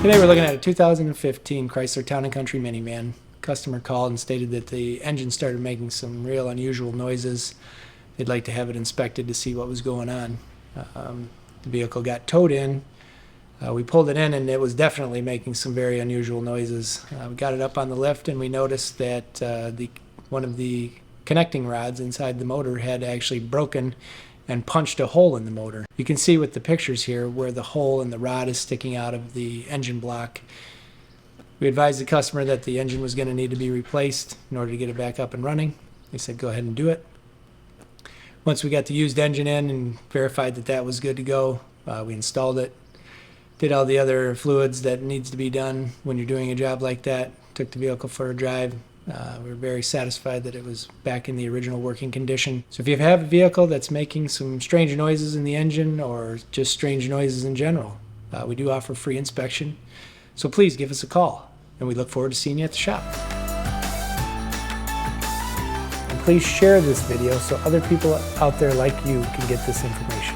Today we're looking at a 2015 Chrysler Town & Country minivan. Customer called and stated that the engine started making some real unusual noises. They'd like to have it inspected to see what was going on. The vehicle got towed in. We pulled it in and it was definitely making some very unusual noises. We got it up on the lift and we noticed that one of the connecting rods inside the motor had actually broken and punched a hole in the motor. You can see with the pictures here where the hole in the rod is sticking out of the engine block. We advised the customer that the engine was going to need to be replaced in order to get it back up and running. They said go ahead and do it. Once we got the used engine in and verified that that was good to go, we installed it, did all the other fluids that needs to be done when you're doing a job like that, took the vehicle for a drive. We were very satisfied that it was back in the original working condition. So if you have a vehicle that's making some strange noises in the engine or just strange noises in general, we do offer free inspection. So please give us a call, and we look forward to seeing you at the shop. And please share this video so other people out there like you can get this information.